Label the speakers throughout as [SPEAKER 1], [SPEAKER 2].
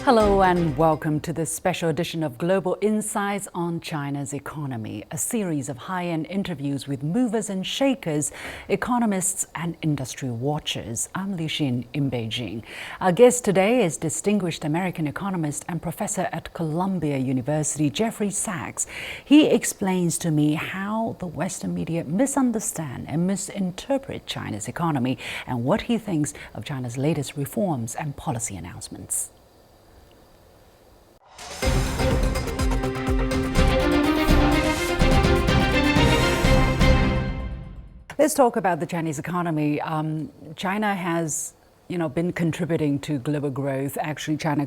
[SPEAKER 1] Hello and welcome to this special edition of Global Insights on China's economy, a series of high-end interviews with movers and shakers, economists and industry watchers. I'm Liu Xin in Beijing. Our guest today is distinguished American economist and professor at Columbia University, Jeffrey Sachs. He explains to me how the Western media misunderstand and misinterpret China's economy and what he thinks of China's latest reforms and policy announcements. Let's talk about the Chinese economy. China has, been contributing to global growth. Actually, China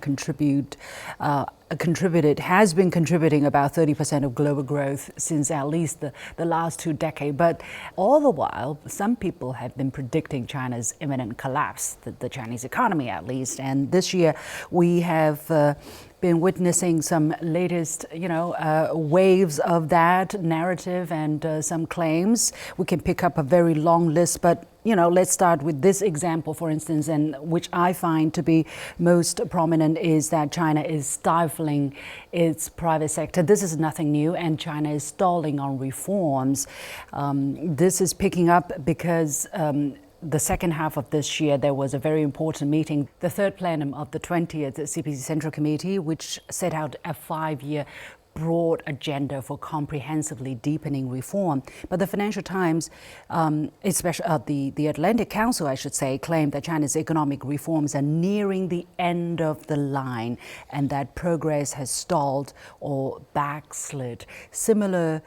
[SPEAKER 1] has been contributing about 30% of global growth since at least the last 2 decades. But all the while, some people have been predicting China's imminent collapse, the Chinese economy at least. And this year, we have been witnessing some latest, waves of that narrative and some claims. We can pick up a very long list, but let's start with this example, for instance, and which I find to be most prominent is that China is stifling its private sector. This is nothing new, and China is stalling on reforms. This is picking up because the second half of this year, there was a very important meeting, the third plenum of the 20th CPC Central Committee, which set out a 5-year broad agenda for comprehensively deepening reform. But the Financial Times, especially the Atlantic Council, I should say, claimed that China's economic reforms are nearing the end of the line and that progress has stalled or backslid. Similar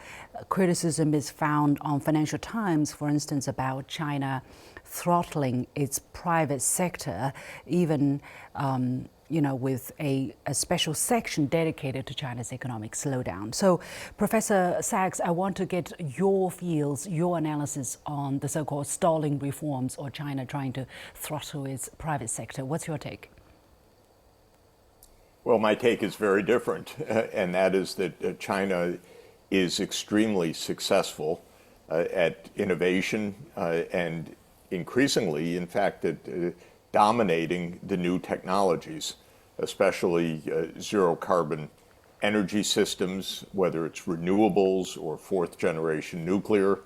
[SPEAKER 1] criticism is found on Financial Times, for instance, about China throttling its private sector, even with a special section dedicated to China's economic slowdown. So, Professor Sachs, I want to get your feels, your analysis on the so-called stalling reforms or China trying to throttle its private sector. What's your take?
[SPEAKER 2] Well, my take is very different, and that is that China is extremely successful at innovation and increasingly, in fact, at dominating the new technologies, especially zero-carbon energy systems, whether it's renewables or fourth-generation nuclear,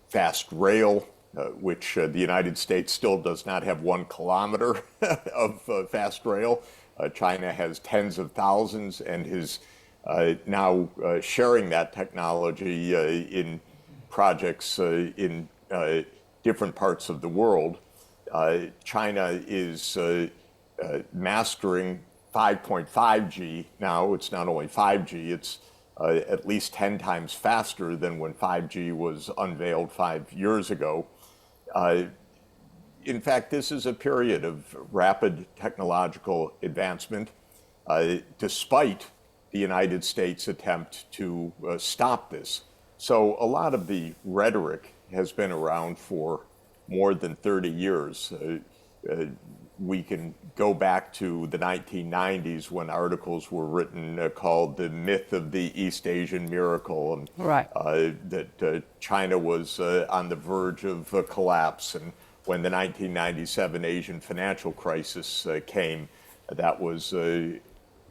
[SPEAKER 2] fast rail, which the United States still does not have 1 kilometer of fast rail. China has tens of thousands and is now sharing that technology in projects in different parts of the world. China is mastering 5.5G now. It's not only 5G, it's at least 10 times faster than when 5G was unveiled 5 years ago. In fact, this is a period of rapid technological advancement, despite the United States' attempt to stop this. So a lot of the rhetoric has been around for more than 30 years. We can go back to the 1990s when articles were written called The Myth of the East Asian Miracle, and
[SPEAKER 1] right.
[SPEAKER 2] That China was on the verge of collapse. And when the 1997 Asian financial crisis came, that was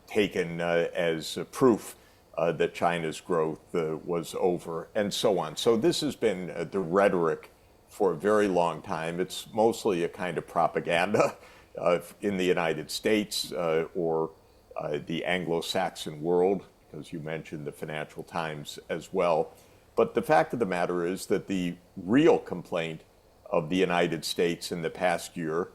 [SPEAKER 2] taken as proof that China's growth was over, and so on. So this has been the rhetoric for a very long time. It's mostly a kind of propaganda in the United States or the Anglo-Saxon world, because you mentioned the Financial Times as well. But the fact of the matter is that the real complaint of the United States in the past year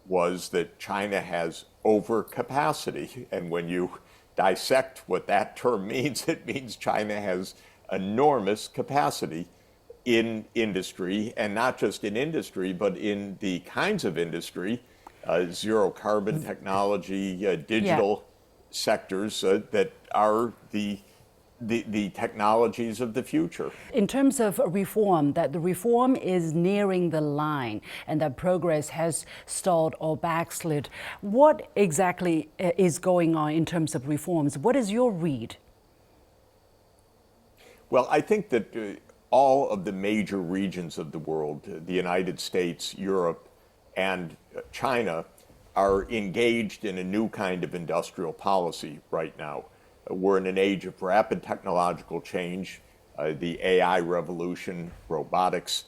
[SPEAKER 2] was that China has overcapacity. And when you dissect what that term means, it means China has enormous capacity in industry, and not just in industry, but in the kinds of industry, zero carbon technology, digital sectors that are the technologies of the future.
[SPEAKER 1] In terms of reform, that the reform is nearing the line and that progress has stalled or backslid. What exactly is going on in terms of reforms? What is your read?
[SPEAKER 2] Well, I think that all of the major regions of the world, the United States, Europe, and China, are engaged in a new kind of industrial policy right now. We're in an age of rapid technological change, the AI revolution, robotics,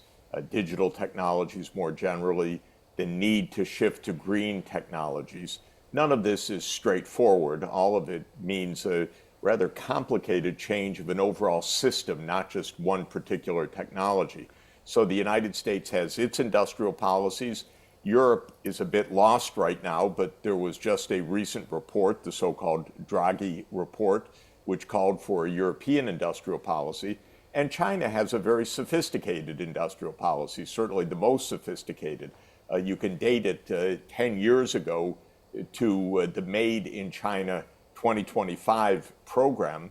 [SPEAKER 2] digital technologies more generally, the need to shift to green technologies. None of this is straightforward. All of it means a rather complicated change of an overall system, not just one particular technology. So the United States has its industrial policies. Europe is a bit lost right now, but there was just a recent report, the so-called Draghi report, which called for a European industrial policy. And China has a very sophisticated industrial policy, certainly the most sophisticated. You can date it 10 years ago to the Made in China 2025 program.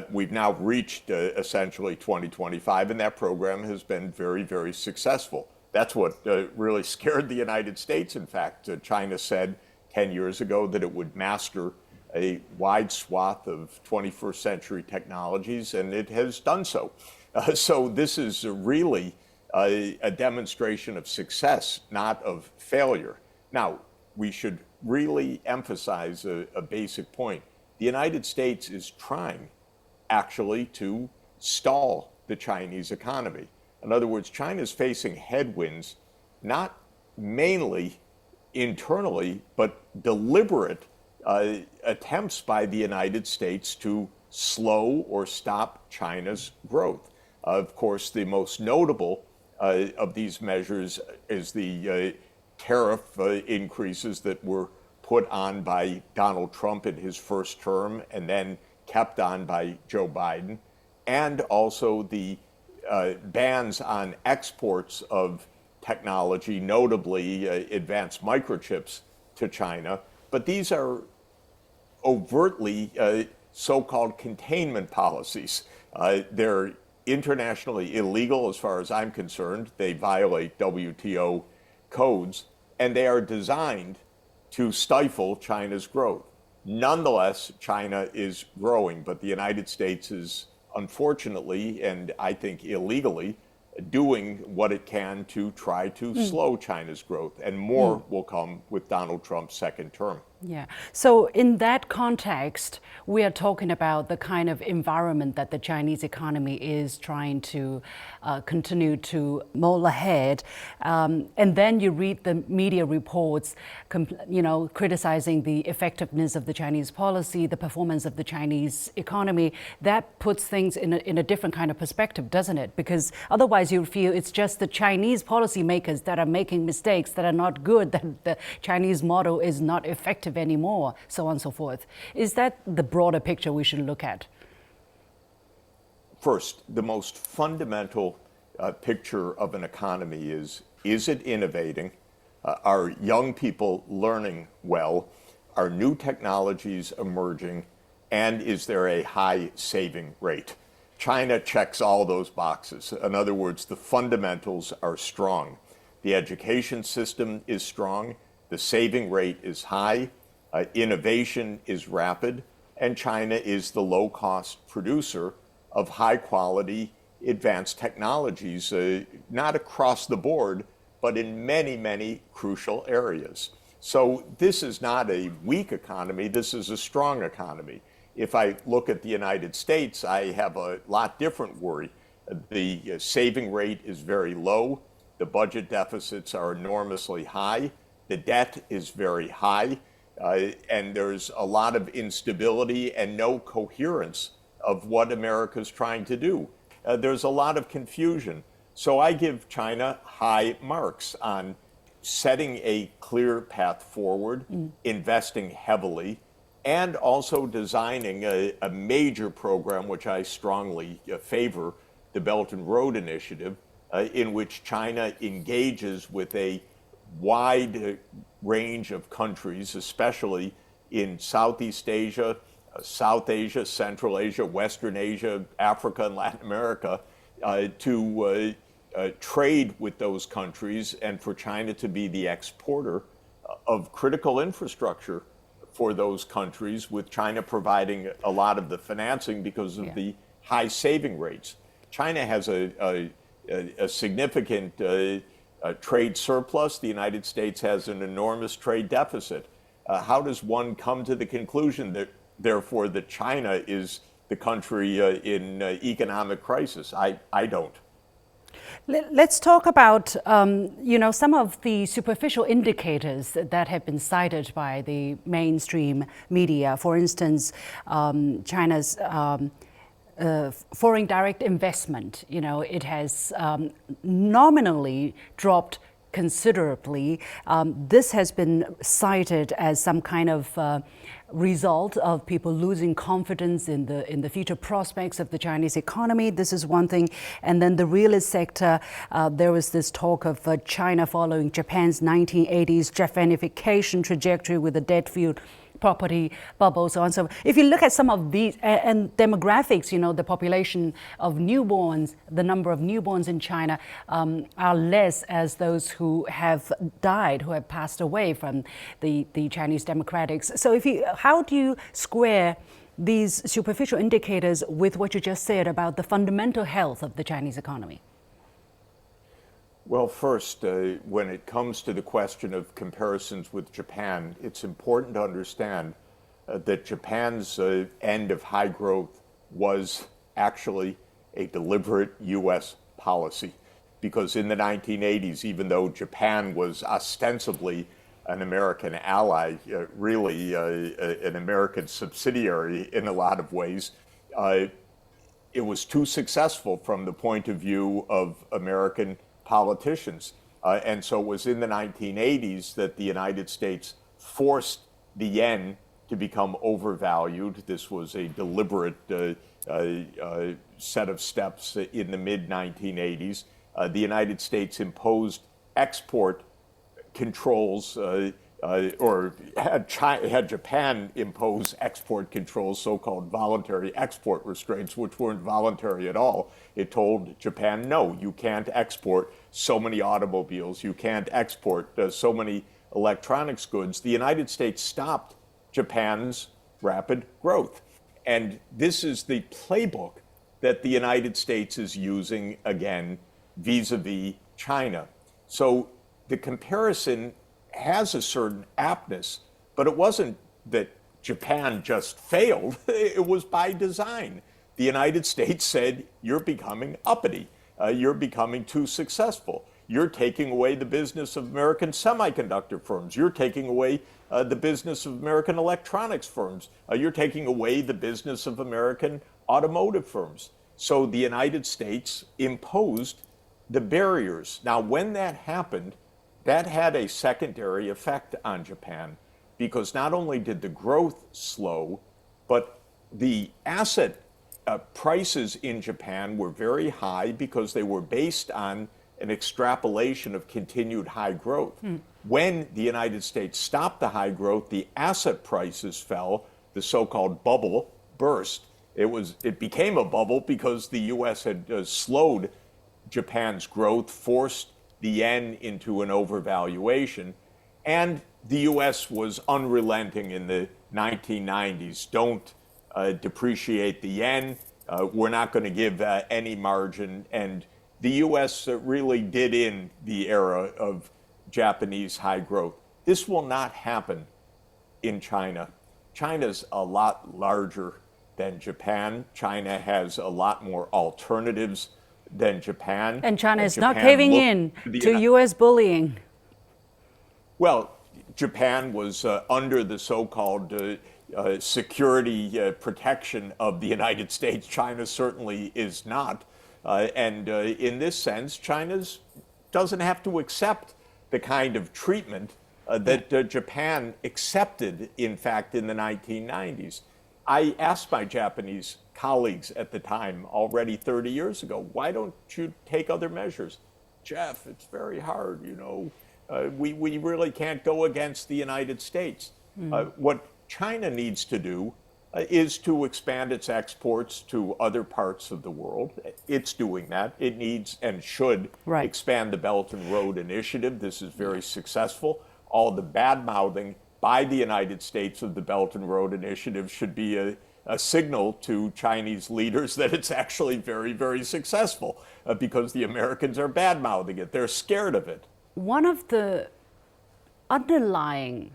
[SPEAKER 2] We've now reached essentially 2025, and that program has been very, very successful. That's what really scared the United States. In fact, China said 10 years ago that it would master a wide swath of 21st century technologies, and it has done so. So this is really a demonstration of success, not of failure. Now, we should really emphasize a basic point. The United States is trying, actually, to stall the Chinese economy. In other words, China is facing headwinds, not mainly internally, but deliberate attempts by the United States to slow or stop China's growth. Of course, the most notable of these measures is the tariff increases that were put on by Donald Trump in his first term and then kept on by Joe Biden, and also the bans on exports of technology, notably advanced microchips, to China. But these are overtly so-called containment policies. They're internationally illegal as far as I'm concerned. They violate WTO codes, and they are designed to stifle China's growth. Nonetheless, China is growing, but the United States is unfortunately, and I think illegally, doing what it can to try to slow China's growth, and more will come with Donald Trump's second term.
[SPEAKER 1] Yeah. So in that context, we are talking about the kind of environment that the Chinese economy is trying to continue to mull ahead. And then you read the media reports, criticizing the effectiveness of the Chinese policy, the performance of the Chinese economy. That puts things in a different kind of perspective, doesn't it? Because otherwise you feel it's just the Chinese policymakers that are making mistakes that are not good, that the Chinese model is not effective anymore, so on and so forth. Is that the broader picture we should look at?
[SPEAKER 2] First, the most fundamental picture of an economy is it innovating? Are young people learning well? Are new technologies emerging? And is there a high saving rate? China checks all those boxes. In other words, the fundamentals are strong. The education system is strong. The saving rate is high. Innovation is rapid, and China is the low-cost producer of high-quality advanced technologies, not across the board, but in many, many crucial areas. So this is not a weak economy, this is a strong economy. If I look at the United States, I have a lot different worry. The saving rate is very low, the budget deficits are enormously high, the debt is very high, and there's a lot of instability and no coherence of what America's trying to do. There's a lot of confusion. So I give China high marks on setting a clear path forward, investing heavily, and also designing a major program, which I strongly favor, the Belt and Road Initiative, in which China engages with a wide range of countries, especially in Southeast Asia, South Asia, Central Asia, Western Asia, Africa, and Latin America, to trade with those countries and for China to be the exporter of critical infrastructure for those countries, with China providing a lot of the financing because of the high saving rates. China has a significant trade surplus. The United States has an enormous trade deficit. How does one come to the conclusion that, therefore, that China is the country in economic crisis? I don't.
[SPEAKER 1] Let's talk about some of the superficial indicators that have been cited by the mainstream media. For instance, China's foreign direct investment. It has nominally dropped considerably. This has been cited as some kind of result of people losing confidence in the future prospects of the Chinese economy. This is one thing. And then the real estate sector, there was this talk of China following Japan's 1980s Japanification trajectory with the debt-fueled property bubble, so on. So if you look at some of these and demographics, the population of newborns, the number of newborns in China are less as those who have died, who have passed away from the Chinese democratics. So how do you square these superficial indicators with what you just said about the fundamental health of the Chinese economy?
[SPEAKER 2] Well, first, when it comes to the question of comparisons with Japan, it's important to understand that Japan's end of high growth was actually a deliberate U.S. policy. Because in the 1980s, even though Japan was ostensibly an American ally, really an American subsidiary in a lot of ways, it was too successful from the point of view of American politicians. And so it was in the 1980s that the United States forced the yen to become overvalued. This was a deliberate set of steps in the mid-1980s. The United States imposed export controls, or had Japan impose export controls, so-called voluntary export restraints, which weren't voluntary at all. It told Japan, no, you can't export so many automobiles, you can't export so many electronics goods. The United States stopped Japan's rapid growth. And this is the playbook that the United States is using again vis-a-vis China. So the comparison has a certain aptness, but it wasn't that Japan just failed. It was by design. The United States said, you're becoming uppity. You're becoming too successful. You're taking away the business of American semiconductor firms. You're taking away the business of American electronics firms. You're taking away the business of American automotive firms. So the United States imposed the barriers. Now, when that happened, that had a secondary effect on Japan, because not only did the growth slow, but the asset prices in Japan were very high because they were based on an extrapolation of continued high growth. When the United States stopped the high growth, the asset prices fell, the so-called bubble burst. It became a bubble because the U.S. had slowed Japan's growth, forced the yen into an overvaluation, and the U.S. was unrelenting in the 1990s. Don't depreciate the yen. We're not going to give any margin. And the U.S. really did in the era of Japanese high growth. This will not happen in China. China's a lot larger than Japan. China has a lot more alternatives than Japan.
[SPEAKER 1] And China is not caving in to U.S. bullying.
[SPEAKER 2] Well, Japan was under the so-called security protection of the United States. China certainly is not. And in this sense, China doesn't have to accept the kind of treatment that Japan accepted, in fact, in the 1990s. I asked my Japanese colleagues at the time, already 30 years ago, why don't you take other measures? Jeff, it's very hard, we really can't go against the United States. What China needs to do is to expand its exports to other parts of the world. It's doing that. It needs and should expand the Belt and Road Initiative. This is very successful. All the bad-mouthing by the United States of the Belt and Road Initiative should be a signal to Chinese leaders that it's actually very, very successful because the Americans are bad-mouthing it. They're scared of it.
[SPEAKER 1] one of the underlying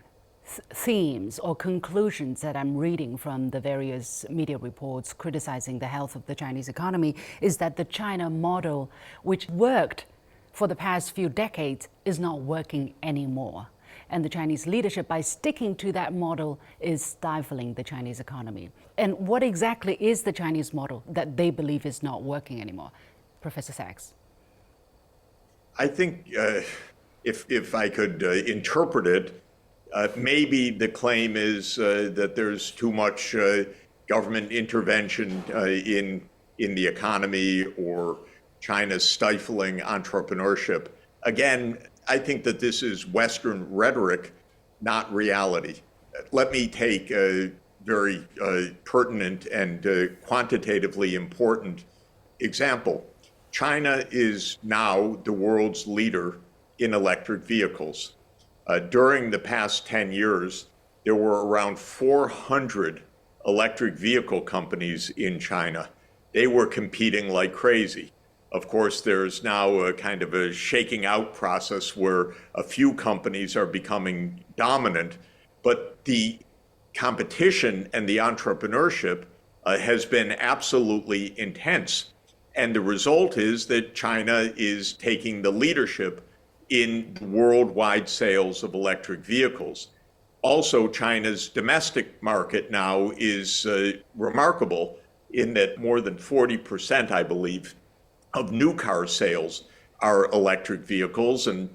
[SPEAKER 1] themes or conclusions that I'm reading from the various media reports criticizing the health of the Chinese economy is that the China model, which worked for the past few decades, is not working anymore. And the Chinese leadership, by sticking to that model, is stifling the Chinese economy. And what exactly is the Chinese model that they believe is not working anymore? Professor Sachs.
[SPEAKER 2] I think if I could interpret it, maybe the claim is that there's too much government intervention in the economy, or China's stifling entrepreneurship. Again, I think that this is Western rhetoric, not reality. Let me take a very pertinent and quantitatively important example. China is now the world's leader in electric vehicles. During the past 10 years, there were around 400 electric vehicle companies in China. They were competing like crazy. Of course, there's now a kind of a shaking out process where a few companies are becoming dominant, but the competition and the entrepreneurship has been absolutely intense. And the result is that China is taking the leadership in worldwide sales of electric vehicles. Also, China's domestic market now is remarkable in that more than 40%, I believe, of new car sales are electric vehicles. And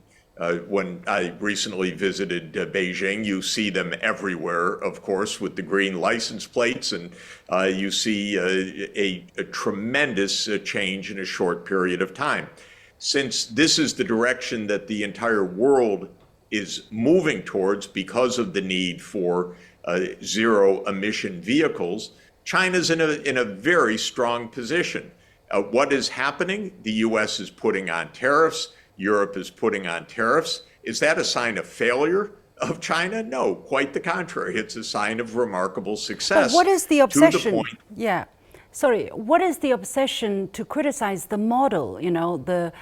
[SPEAKER 2] when I recently visited Beijing, you see them everywhere, of course, with the green license plates. And you see a tremendous change in a short period of time. Since this is the direction that the entire world is moving towards because of the need for zero emission vehicles, China's in a very strong position. What is happening? The US is putting on tariffs. Europe is putting on tariffs. Is that a sign of failure of China? No, quite the contrary. It's a sign of remarkable success.
[SPEAKER 1] But what is the obsession?
[SPEAKER 2] To the point.
[SPEAKER 1] Yeah. Sorry, what is the obsession to criticize the model? You know,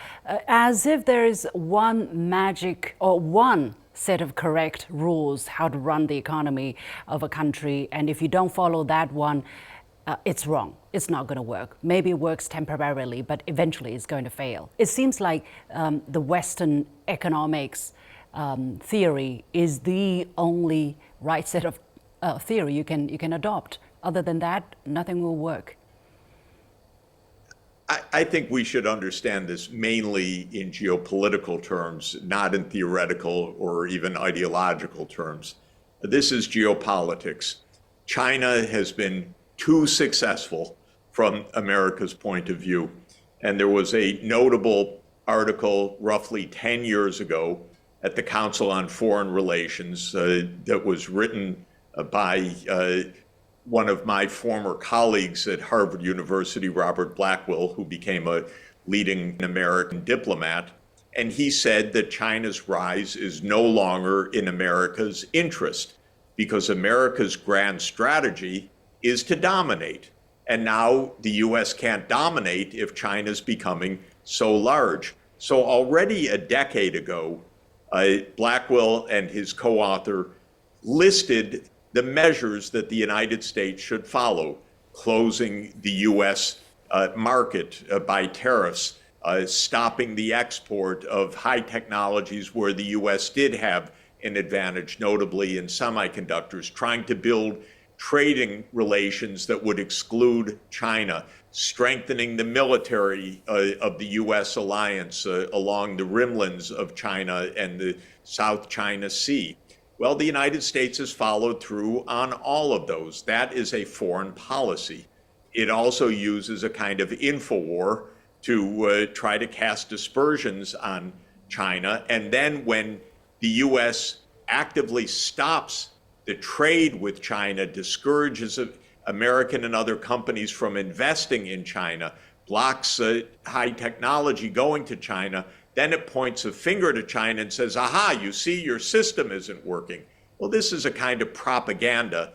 [SPEAKER 1] as if there is one magic or one set of correct rules how to run the economy of a country, and if you don't follow that one, it's wrong. It's not going to work. Maybe it works temporarily, but eventually it's going to fail. It seems like the Western economics theory is the only right set of theory you can adopt. Other than that, nothing will work.
[SPEAKER 2] I think we should understand this mainly in geopolitical terms, not in theoretical or even ideological terms. This is geopolitics. China has been too successful from America's point of view. And there was a notable article roughly 10 years ago at the Council on Foreign Relations that was written by one of my former colleagues at Harvard University, Robert Blackwell, who became a leading American diplomat. And he said that China's rise is no longer in America's interest because America's grand strategy is to dominate. And now the US can't dominate if China's becoming so large. So already a decade ago, Blackwell and his co-author listed the measures that the United States should follow: closing the US market by tariffs, stopping the export of high technologies where the US did have an advantage, notably in semiconductors, trying to build trading relations that would exclude China, strengthening the military of the US alliance along the rimlands of China and the South China Sea. Well, the United States has followed through on all of those. That is a foreign policy. It also uses a kind of infowar to try to cast aspersions on China. And then when the US actively stops the trade with China, discourages American and other companies from investing in China, blocks high technology going to China, then it points a finger to China and says, aha, you see, your system isn't working. Well, this is a kind of propaganda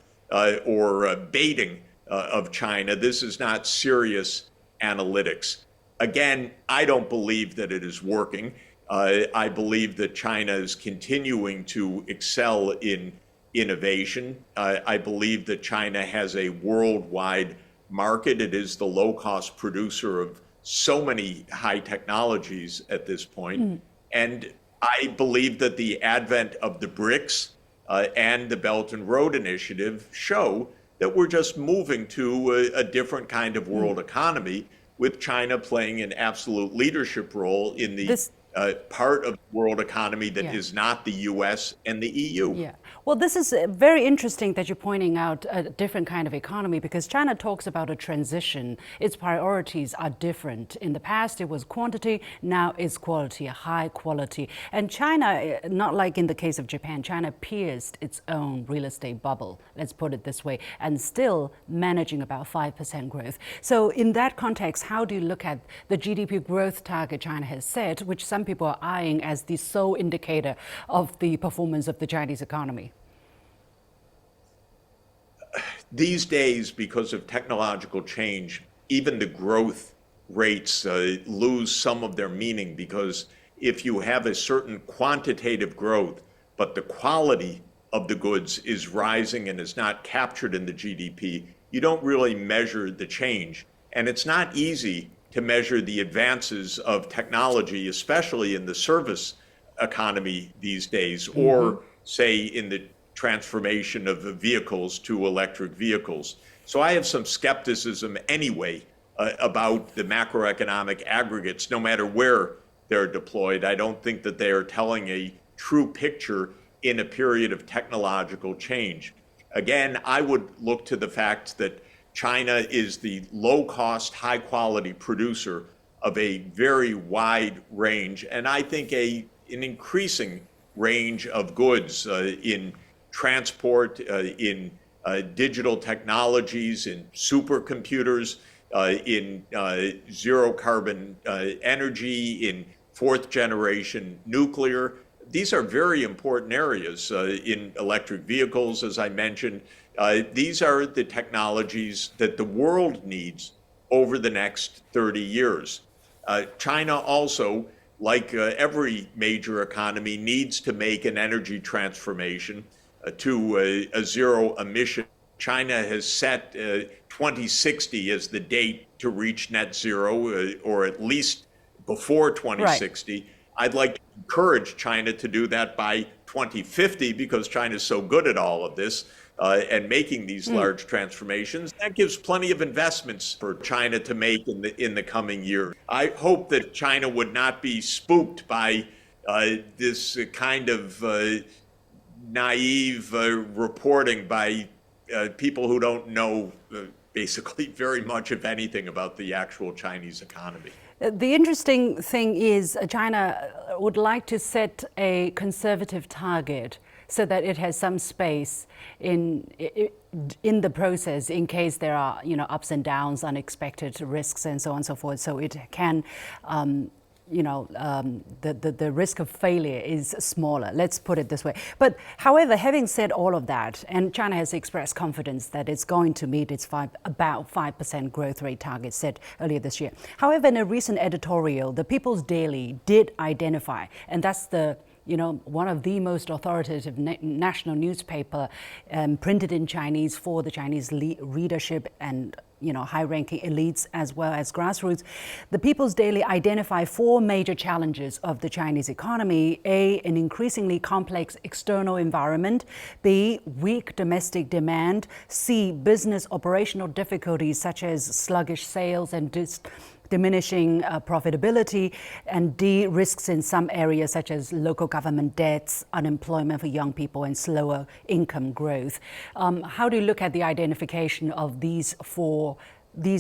[SPEAKER 2] or baiting of China. This is not serious analytics. Again, I don't believe that it is working. I believe that China is continuing to excel in innovation. I believe that China has a worldwide market. It is the low-cost producer of so many high technologies at this point. And I believe that the advent of the BRICS and the Belt and Road Initiative show that we're just moving to a different kind of world economy, with China playing an absolute leadership role in the part of the world economy that is not the US and the EU.
[SPEAKER 1] Yeah. Well, this is very interesting that you're pointing out a different kind of economy, because China talks about a transition. Its priorities are different. In the past, it was quantity. Now it's quality, a high quality. And China, not like in the case of Japan, China pierced its own real estate bubble, let's put it this way, and still managing about 5% growth. So in that context, how do you look at the GDP growth target China has set, which some people are eyeing as the sole indicator of the performance of the Chinese economy?
[SPEAKER 2] These days, because of technological change, even the growth rates lose some of their meaning, because if you have a certain quantitative growth, but the quality of the goods is rising and is not captured in the GDP, you don't really measure the change. And it's not easy to measure the advances of technology, especially in the service economy these days, or say in the transformation of the vehicles to electric vehicles. So I have some skepticism anyway about the macroeconomic aggregates, no matter where they're deployed. I don't think that they are telling a true picture in a period of technological change. Again, I would look to the fact that China is the low-cost, high-quality producer of a very wide range, and I think an increasing range of goods in transport, in digital technologies, in supercomputers, in zero-carbon energy, in fourth-generation nuclear. These are very important areas in electric vehicles, as I mentioned. These are the technologies that the world needs over the next 30 years. China also, like every major economy, needs to make an energy transformation to a zero emission. China has set 2060 as the date to reach net zero, or at least before 2060. Right. I'd like to encourage China to do that by 2050, because China is so good at all of this and making these large transformations. That gives plenty of investments for China to make in the coming years. I hope that China would not be spooked by this kind of naive reporting by people who don't know basically very much of anything about the actual Chinese economy.
[SPEAKER 1] The interesting thing is China would like to set a conservative target so that it has some space in the process in case there are ups and downs, unexpected risks, and so on and so forth. So it can the risk of failure is smaller, let's put it this way. But however, having said all of that, and China has expressed confidence that it's going to meet its about 5% growth rate target set earlier this year. However, in a recent editorial, the People's Daily did identify, and that's the one of the most authoritative national newspaper printed in Chinese for the Chinese readership and high-ranking elites as well as grassroots. The People's Daily identify 4 major challenges of the Chinese economy. A, an increasingly complex external environment. B, weak domestic demand. C, business operational difficulties such as sluggish sales and diminishing profitability, and D, risks in some areas such as local government debts, unemployment for young people, and slower income growth. How do you look at the identification of these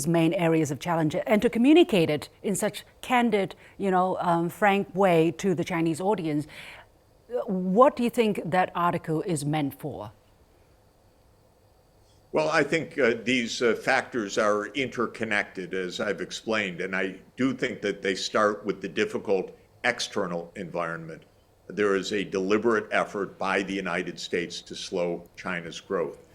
[SPEAKER 1] main areas of challenge, and to communicate it in such candid, frank way to the Chinese audience? What do you think that article is meant for?
[SPEAKER 2] Well, I think these factors are interconnected, as I've explained, and I do think that they start with the difficult external environment. There is a deliberate effort by the United States to slow China's growth.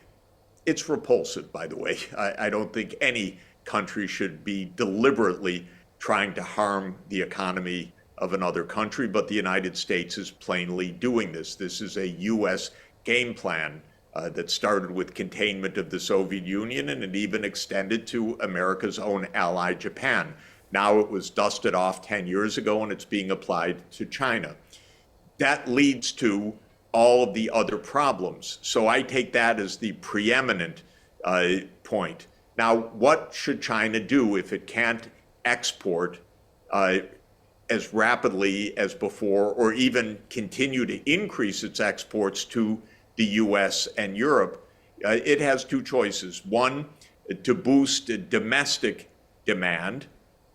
[SPEAKER 2] It's repulsive, by the way. I don't think any country should be deliberately trying to harm the economy of another country, but the United States is plainly doing this. This is a U.S. game plan that started with containment of the Soviet Union, and it even extended to America's own ally, Japan. Now it was dusted off 10 years ago, and it's being applied to China. That leads to all of the other problems. So I take that as the preeminent point. Now, what should China do if it can't export as rapidly as before, or even continue to increase its exports to the US and Europe? It has two choices. One, to boost domestic demand,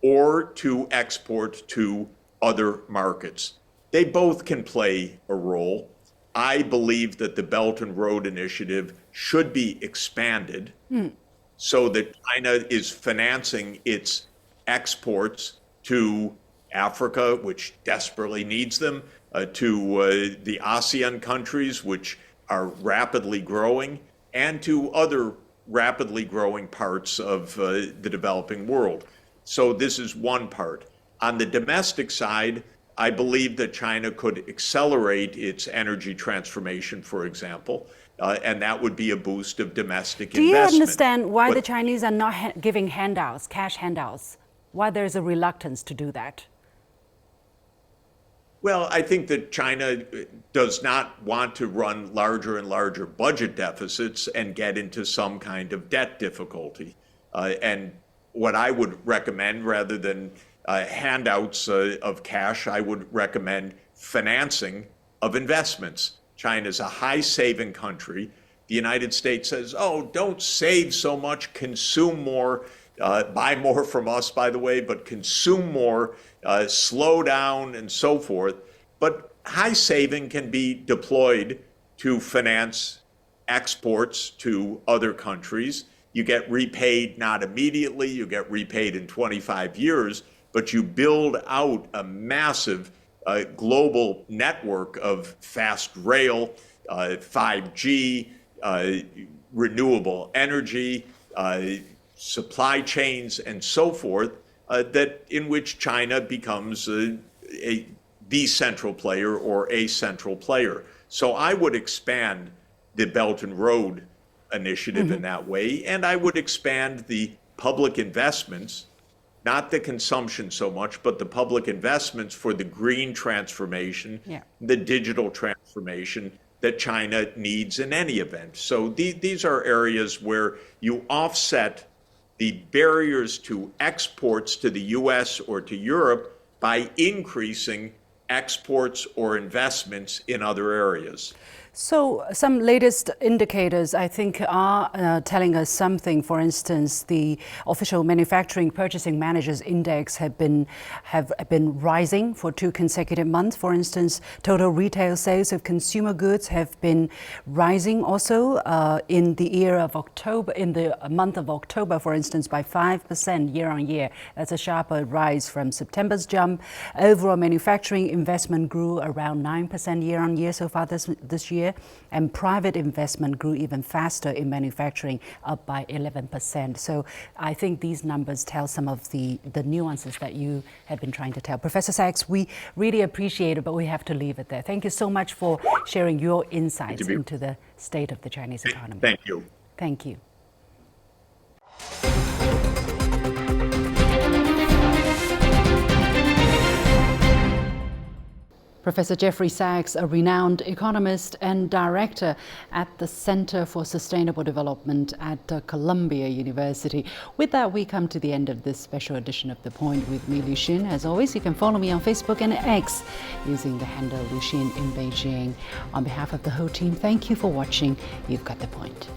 [SPEAKER 2] or to export to other markets. They both can play a role. I believe that the Belt and Road Initiative should be expanded so that China is financing its exports to Africa, which desperately needs them, to the ASEAN countries, which are rapidly growing, and to other rapidly growing parts of the developing world. So this is one part. On the domestic side, I believe that China could accelerate its energy transformation, for example, and that would be a boost of domestic investment.
[SPEAKER 1] Do you understand why the Chinese are not giving handouts, cash handouts? Why there's a reluctance to do that?
[SPEAKER 2] Well, I think that China does not want to run larger and larger budget deficits and get into some kind of debt difficulty. And what I would recommend, rather than handouts of cash, I would recommend financing of investments. China's a high saving country. The United States says, oh, don't save so much, consume more, buy more from us, by the way, but consume more, slow down, and so forth. But high saving can be deployed to finance exports to other countries. You get repaid not immediately, you get repaid in 25 years, but you build out a massive global network of fast rail, 5G, renewable energy, supply chains, and so forth, that in which China becomes the central player or a central player. So I would expand the Belt and Road Initiative in that way, and I would expand the public investments, not the consumption so much, but the public investments for the green transformation, the digital transformation that China needs in any event. So these are areas where you offset the barriers to exports to the US or to Europe by increasing exports or investments in other areas.
[SPEAKER 1] So some latest indicators, I think, are telling us something. For instance, the official manufacturing purchasing managers index have been rising for 2 consecutive months. For instance, total retail sales of consumer goods have been rising also in the year of October, in the month of October, for instance, by 5% year on year. That's a sharper rise from September's jump. Overall manufacturing investment grew around 9% year on year so far this year. And private investment grew even faster in manufacturing, up by 11%. So I think these numbers tell some of the nuances that you have been trying to tell. Professor Sachs, we really appreciate it, but we have to leave it there. Thank you so much for sharing your insights into the state of the Chinese economy.
[SPEAKER 2] Thank you.
[SPEAKER 1] Thank you. Professor Jeffrey Sachs, a renowned economist and director at the Center for Sustainable Development at Columbia University. With that, we come to the end of this special edition of The Point with me, Liu Xin. As always, you can follow me on Facebook and X using the handle Liu Xin in Beijing. On behalf of the whole team, thank you for watching. You've got The Point.